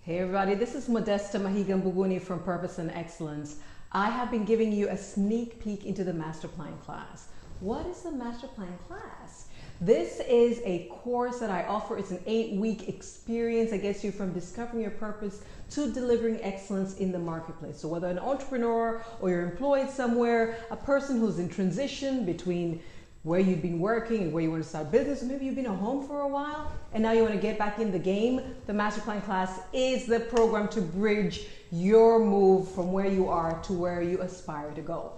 Hey everybody, this is Modesta Mahigan Buguni from Purpose and Excellence. I have been giving you a sneak peek into the Masterplan Class. What is the Masterplan Class? This is a course that I offer. It's an 8-week experience that gets you from discovering your purpose to delivering excellence in the marketplace. So whether an entrepreneur or you're employed somewhere, a person who's in transition between where you've been working and where you want to start business, or maybe you've been at home for a while and now you want to get back in the game, the Masterplan Class is the program to bridge your move from where you are to where you aspire to go.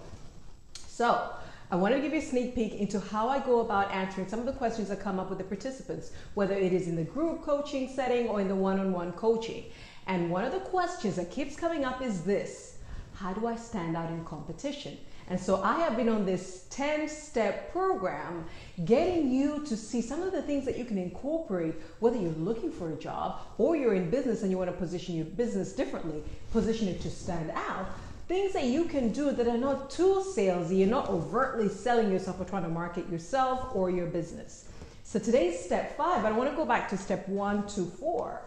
So I want to give you a sneak peek into how I go about answering some of the questions that come up with the participants, whether it is in the group coaching setting or in the one-on-one coaching. And one of the questions that keeps coming up is this: how do I stand out in competition? And so I have been on this 10-step program getting you to see some of the things that you can incorporate, whether you're looking for a job or you're in business and you want to position your business differently, position it to stand out. Things that you can do that are not too salesy, you're not overtly selling yourself or trying to market yourself or your business. So today's step 5, I want to go back to step 1 to 4.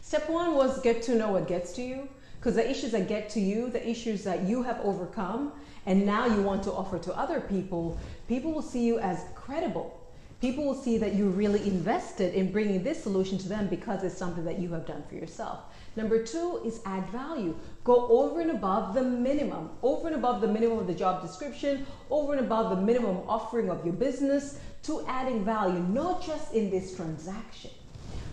Step 1 was get to know what gets to you. Because the issues that get to you, the issues that you have overcome, and now you want to offer to other people, people will see you as credible. People will see that you're really invested in bringing this solution to them because it's something that you have done for yourself. Number 2 is add value. Go over and above the minimum, over and above the minimum of the job description, over and above the minimum offering of your business to adding value, not just in this transaction,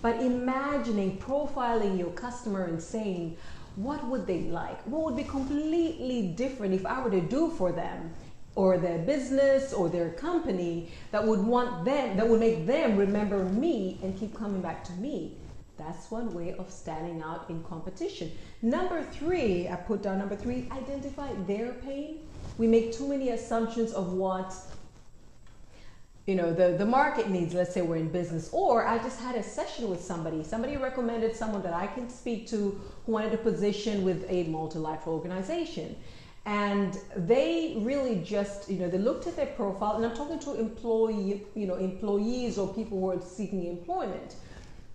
but imagining, profiling your customer and saying, what would they like? What would be completely different if I were to do for them or their business or their company that would want them, that would make them remember me and keep coming back to me? That's one way of standing out in competition. Number 3, I put down number 3, identify their pain. We make too many assumptions of what the market needs. Let's say we're in business, or I just had a session with somebody recommended someone that I can speak to who wanted a position with a multilateral organization, and they really just they looked at their profile, and I'm talking to employees or people who are seeking employment,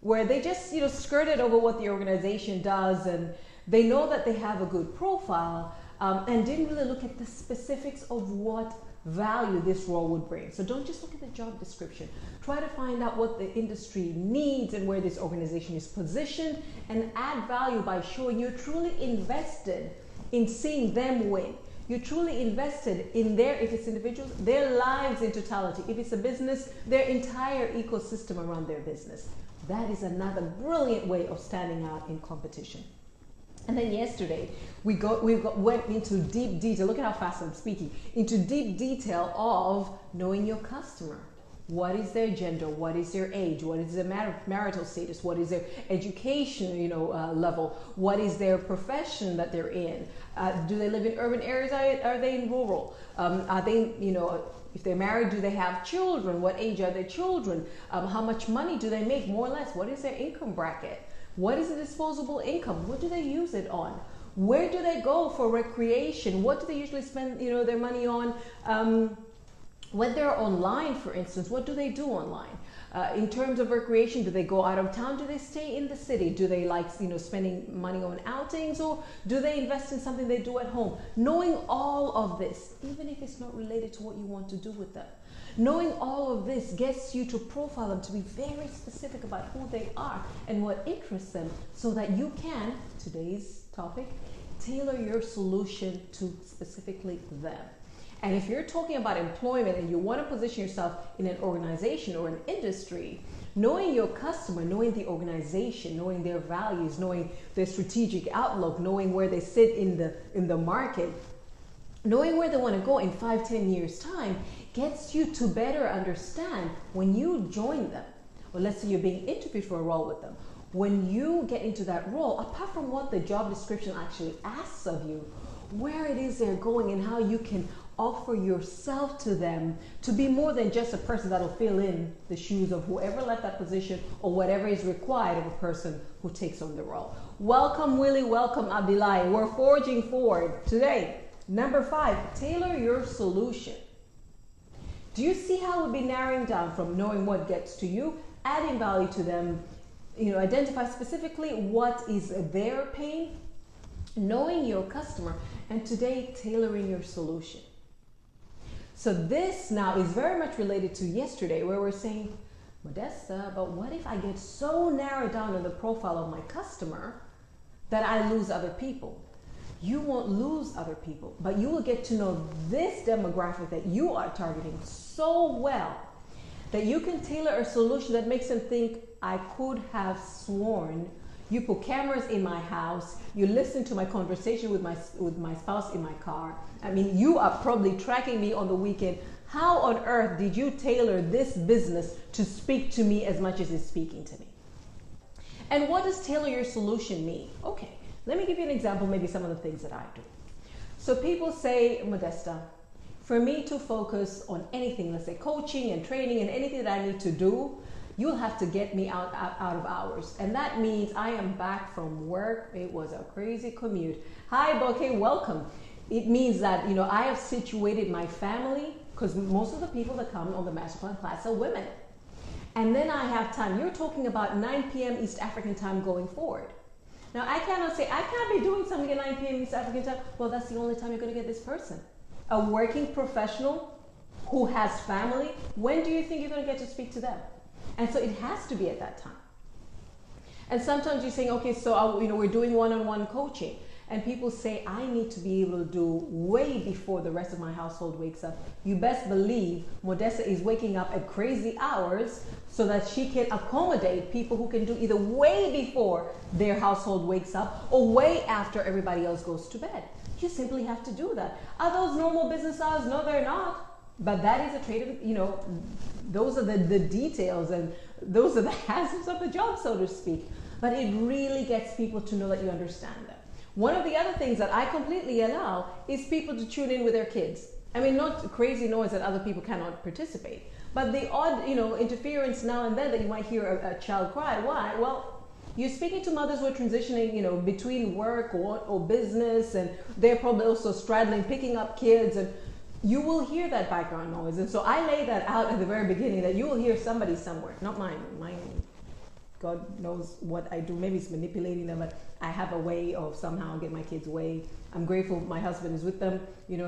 where they just skirted over what the organization does, and they know that they have a good profile, and didn't really look at the specifics of what value this role would bring. So don't just look at the job description. Try to find out what the industry needs and where this organization is positioned, and add value by showing you're truly invested in seeing them win. You're truly invested in if it's individuals, their lives in totality. If it's a business, their entire ecosystem around their business. That is another brilliant way of standing out in competition. And then yesterday, we went into deep detail, look at how fast I'm speaking, into deep detail of knowing your customer. What is their gender? What is their age? What is their marital status? What is their education level? What is their profession that they're in? Do they live in urban areas? Are they in rural? Are they, if they're married, do they have children? What age are their children? How much money do they make, more or less? What is their income bracket? What is the disposable income? What do they use it on? Where do they go for recreation? What do they usually spend their money on? When they're online, for instance, what do they do online? In terms of recreation, do they go out of town? Do they stay in the city? Do they like spending money on outings, or do they invest in something they do at home? Knowing all of this, even if it's not related to what you want to do with them. Knowing all of this gets you to profile them, to be very specific about who they are and what interests them, so that you can, today's topic, tailor your solution to specifically them. And if you're talking about employment and you want to position yourself in an organization or an industry, knowing your customer, knowing the organization, knowing their values, knowing their strategic outlook, knowing where they sit in the market, knowing where they want to go in 5-10 years time, gets you to better understand when you join them, or let's say you're being interviewed for a role with them. When you get into that role, apart from what the job description actually asks of you, where it is they're going and how you can offer yourself to them to be more than just a person that'll fill in the shoes of whoever left that position or whatever is required of a person who takes on the role. Welcome, Willie. Welcome, Abdullah. We're forging forward today. Number 5, tailor your solution. Do you see how we'll be narrowing down from knowing what gets to you, adding value to them, identify specifically what is their pain, knowing your customer, and today tailoring your solution. So this now is very much related to yesterday, where we're saying, Modesta, but what if I get so narrowed down in the profile of my customer that I lose other people? You won't lose other people, but you will get to know this demographic that you are targeting so well that you can tailor a solution that makes them think, I could have sworn you put cameras in my house, you listen to my conversation with my spouse in my car. I mean, you are probably tracking me on the weekend. How on earth did you tailor this business to speak to me as much as it's speaking to me? And what does tailor your solution mean? Okay, let me give you an example, maybe some of the things that I do. So people say, Modesta, for me to focus on anything, let's say coaching and training and anything that I need to do, you'll have to get me out of hours. And that means I am back from work. It was a crazy commute. Hi, Bokeh, welcome. It means that, I have situated my family, because most of the people that come on the Masterplan class are women. And then I have time. You're talking about 9 p.m. East African time going forward. Now, I cannot say, I can't be doing something at 9 p.m. East African time. Well, that's the only time you're going to get this person. A working professional who has family, when do you think you're going to get to speak to them? And so it has to be at that time. And sometimes you're saying, okay, so we're doing one-on-one coaching. And people say, I need to be able to do way before the rest of my household wakes up. You best believe Modesta is waking up at crazy hours so that she can accommodate people who can do either way before their household wakes up or way after everybody else goes to bed. You simply have to do that. Are those normal business hours? No, they're not. But that is a trait of, those are the details and those are the hazards of the job, so to speak. But it really gets people to know that you understand them. One of the other things that I completely allow is people to tune in with their kids. I mean, not crazy noise that other people cannot participate, but the odd, interference now and then that you might hear a child cry. Why? Well, you're speaking to mothers who are transitioning, between work or business, and they're probably also straddling, picking up kids, and you will hear that background noise. And so I lay that out at the very beginning, that you will hear somebody somewhere, not mine. Mine, God knows what I do. Maybe it's manipulating them, but I have a way of somehow get my kids away. I'm grateful my husband is with them,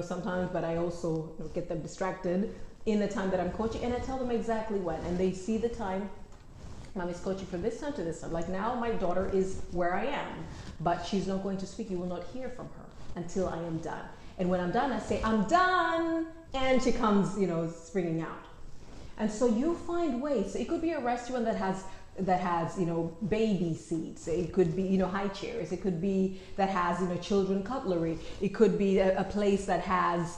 sometimes, but I also get them distracted in the time that I'm coaching, and I tell them exactly when, and they see the time. Mom is coaching from this time to this time. Like now, my daughter is where I am, but she's not going to speak. You will not hear from her until I am done. And when I'm done, I say, I'm done, and she comes, springing out. And so you find ways. So it could be a restaurant that has baby seats. It could be high chairs. It could be that has children cutlery. It could be a place that has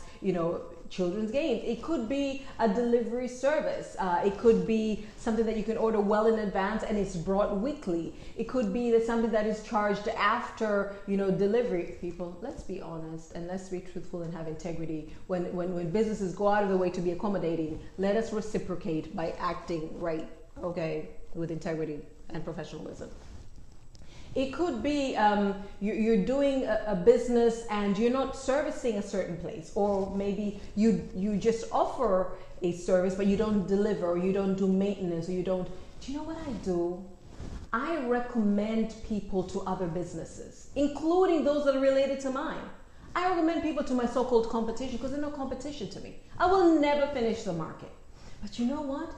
children's games. It could be a delivery service. It could be something that you can order well in advance and it's brought weekly. It could be that something that is charged after delivery. People, let's be honest and let's be truthful and have integrity. When businesses go out of the way to be accommodating, let us reciprocate by acting right, okay, with integrity and professionalism. It could be you're doing a business and you're not servicing a certain place, or maybe you just offer a service but you don't deliver, or you don't do maintenance, or you don't. Do you know what I do? I recommend people to other businesses, including those that are related to mine. I recommend people to my so-called competition because they're no competition to me. I will never finish the market. But you know what?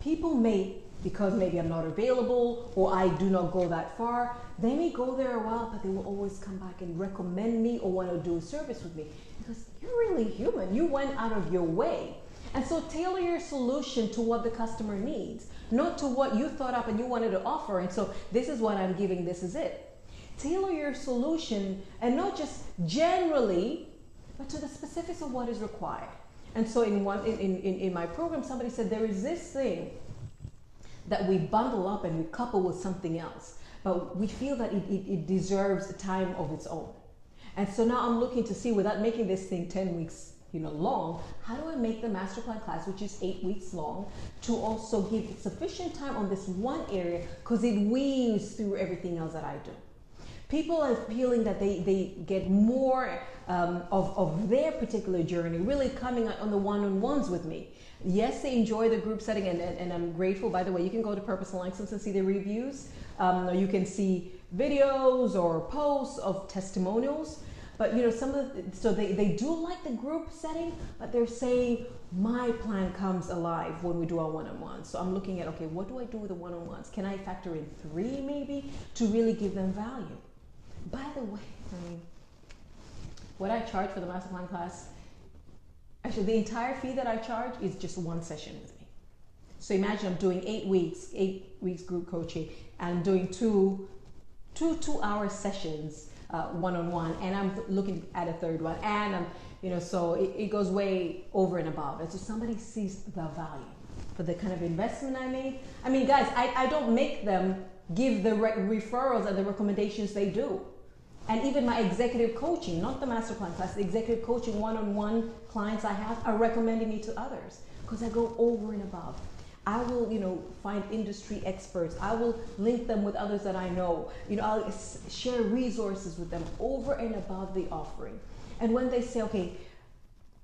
People may, because maybe I'm not available or I do not go that far, they may go there a while, but they will always come back and recommend me or want to do a service with me because you're really human. You went out of your way. And so tailor your solution to what the customer needs, not to what you thought up and you wanted to offer. And so this is what I'm giving, this is it. Tailor your solution, and not just generally, but to the specifics of what is required. And so in my program, somebody said there is this thing that we bundle up and we couple with something else, but we feel that it deserves a time of its own. And so now I'm looking to see, without making this thing 10 weeks long, how do I make the Masterplan class, which is 8 weeks long, to also give sufficient time on this one area, because it weaves through everything else that I do. People are feeling that they get more of their particular journey, really coming on the one-on-ones with me. Yes, they enjoy the group setting, and I'm grateful. By the way, you can go to Purpose and Excellence and see the reviews. Or you can see videos or posts of testimonials. But you know, so they do like the group setting, but they're saying my plan comes alive when we do our one-on-ones. So I'm looking at, okay, what do I do with the one-on-ones? Can I factor in 3 maybe to really give them value? By the way, what I charge for the Masterplan class, actually the entire fee that I charge is just 1 session with me. So imagine I'm doing 8 weeks group coaching, and I'm doing two 2-hour sessions one-on-one, and I'm looking at a 3rd one, and I'm, you know, so it goes way over and above. And so somebody sees the value for the kind of investment I made. I mean, guys, I don't make them give the referrals and the recommendations they do. And even my executive coaching, not the Masterplan class, the executive coaching one-on-one clients I have are recommending me to others because I go over and above. I will, you know, find industry experts. I will link them with others that I know. You know, I'll share resources with them over and above the offering. And when they say, okay,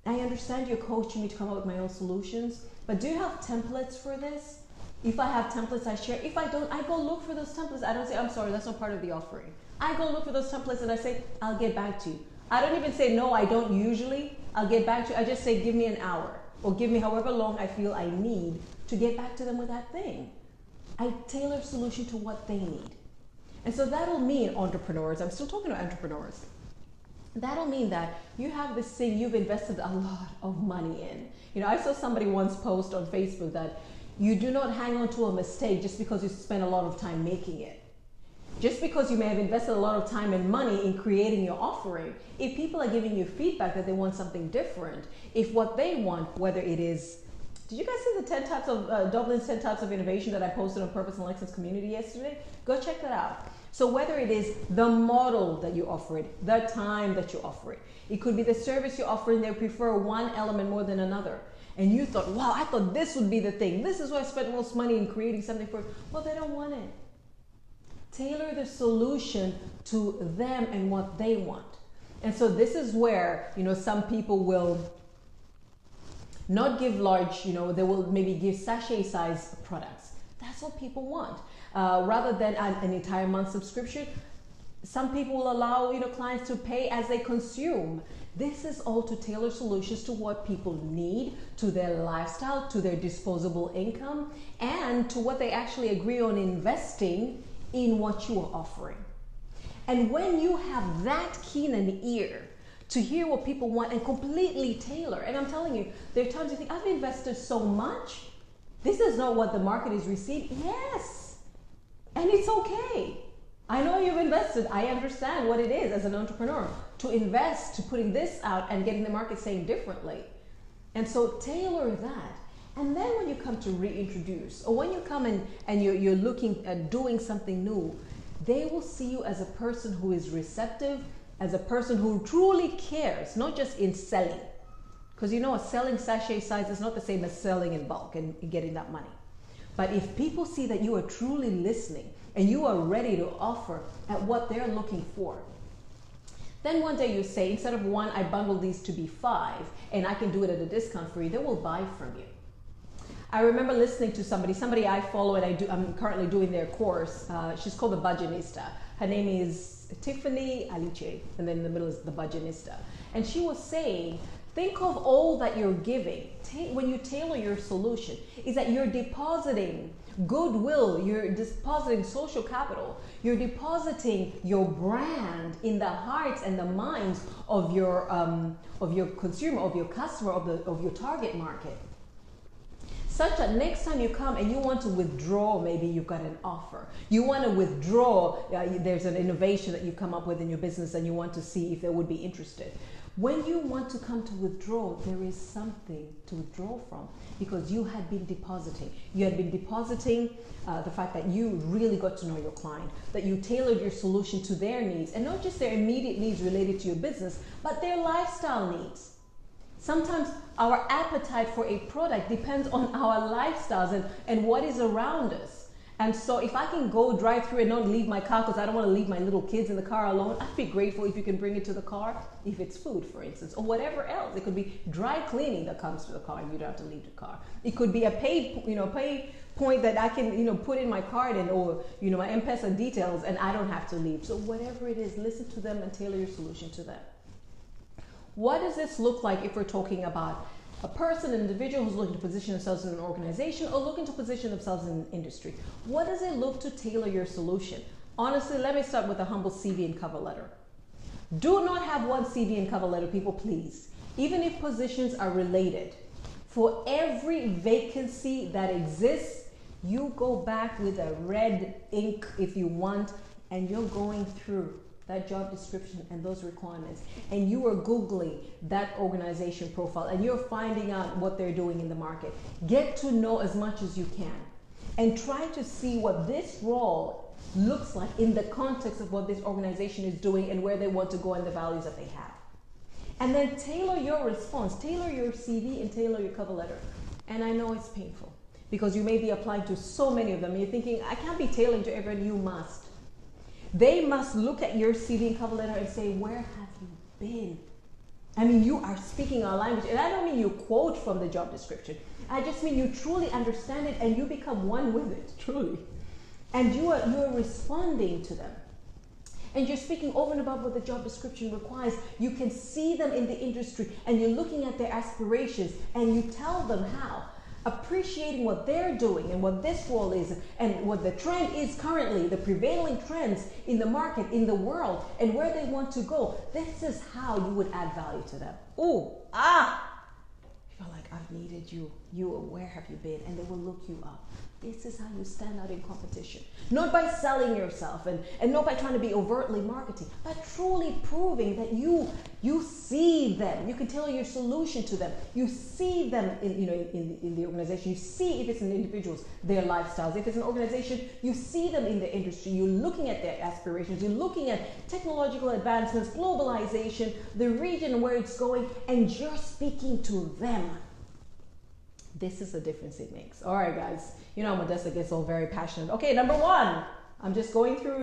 I understand you're coaching me to come up with my own solutions, but do you have templates for this? If I have templates, I share. If I don't, I go look for those templates. I don't say, I'm sorry, that's not part of the offering. I go look for those templates and I say, I'll get back to you. I don't even say, no, I don't usually. I'll get back to you. I just say, give me an hour or give me however long I feel I need to get back to them with that thing. I tailor a solution to what they need. And so that'll mean entrepreneurs, I'm still talking to entrepreneurs. That'll mean that you have this thing you've invested a lot of money in. You know, I saw somebody once post on Facebook that you do not hang on to a mistake just because you spend a lot of time making it. Just because you may have invested a lot of time and money in creating your offering, if people are giving you feedback that they want something different, if what they want, whether it is, did you guys see the 10 types of, Dublin's 10 types of innovation that I posted on Purpose and Excellence community yesterday? Go check that out. So whether it is the model that you offer it, the time that you offer it, it could be the service you're offering, they prefer one element more than another. And you thought, wow, I thought this would be the thing. This is where I spent most money in creating something for it. Well, they don't want it. Tailor the solution to them and what they want. And so this is where, you know, some people will not give large, you know, they will maybe give sachet size products. That's what people want. Rather than an entire month subscription, some people will allow, you know, clients to pay as they consume. This is all to tailor solutions to what people need, to their lifestyle, to their disposable income, and to what they actually agree on investing in what you are offering. And when you have that keen an ear to hear what people want and completely tailor, and I'm telling you, there are times you think, I've invested so much, this is not what the market is receiving. Yes, and it's okay. I know you've invested. I understand what it is as an entrepreneur to invest, to putting this out and getting the market saying differently. And so tailor that. And then when you come to reintroduce, or when you come and you're looking at doing something new, they will see you as a person who is receptive, as a person who truly cares, not just in selling. Because you know, a selling sachet size is not the same as selling in bulk and getting that money. But if people see that you are truly listening and you are ready to offer at what they're looking for, then one day you say, instead of 1, I bundle these to be 5, and I can do it at a discount for you, they will buy from you. I remember listening to somebody I follow, and I'm currently doing their course. She's called the Budgetista. Her name is Tiffany Alice, and then in the middle is the Budgetista. And she was saying, think of all that you're giving. When you tailor your solution, is that you're depositing goodwill, you're depositing social capital, you're depositing your brand in the hearts and the minds of your consumer, of your customer, of your target market. Such that next time you come and you want to withdraw, maybe you've got an offer. You want to withdraw, there's an innovation that you've come up with in your business and you want to see if they would be interested. When you want to come to withdraw, there is something to withdraw from because you had been depositing. You had been depositing the fact that you really got to know your client, that you tailored your solution to their needs, and not just their immediate needs related to your business, but their lifestyle needs. Sometimes our appetite for a product depends on our lifestyles and what is around us. And so if I can go drive through and not leave my car because I don't want to leave my little kids in the car alone, I'd be grateful if you can bring it to the car, if it's food, for instance, or whatever else. It could be dry cleaning that comes to the car and you don't have to leave the car. It could be a pay point that I can, put in my card and, or, my M-Pesa details and I don't have to leave. So whatever it is, listen to them and tailor your solution to them. What does this look like if we're talking about a person, an individual who's looking to position themselves in an organization or looking to position themselves in an industry? What does it look to tailor your solution? Honestly, let me start with a humble CV and cover letter. Do not have one CV and cover letter, people, please. Even if positions are related, for every vacancy that exists, you go back with a red ink if you want, and you're going through that job description and those requirements, and you are Googling that organization profile and you're finding out what they're doing in the market. Get to know as much as you can and try to see what this role looks like in the context of what this organization is doing and where they want to go and the values that they have. And then tailor your response, tailor your CV and tailor your cover letter. And I know it's painful because you may be applying to so many of them and you're thinking, I can't be tailoring to everyone. You must. They must look at your CV and cover letter and say, where have you been? I mean, you are speaking our language. And I don't mean you quote from the job description. I just mean you truly understand it and you become one with it, truly. And you are responding to them. And you're speaking over and above what the job description requires. You can see them in the industry and you're looking at their aspirations and you tell them how. Appreciating what they're doing and what this role is and what the trend is currently, the prevailing trends in the market, in the world, and where they want to go. This is how you would add value to them. You feel like I've needed you. Where have you been? And they will look you up. This is how you stand out in competition. Not by selling yourself and not by trying to be overtly marketing, but truly proving that you see them. You can tailor your solution to them. You see them in the organization. You see if it's an individual's, their lifestyles. If it's an organization, you see them in the industry. You're looking at their aspirations. You're looking at technological advancements, globalization, the region where it's going, and you're speaking to them. This is the difference it makes. All right, guys. Modesta gets all very passionate. Okay, number one, I'm just going through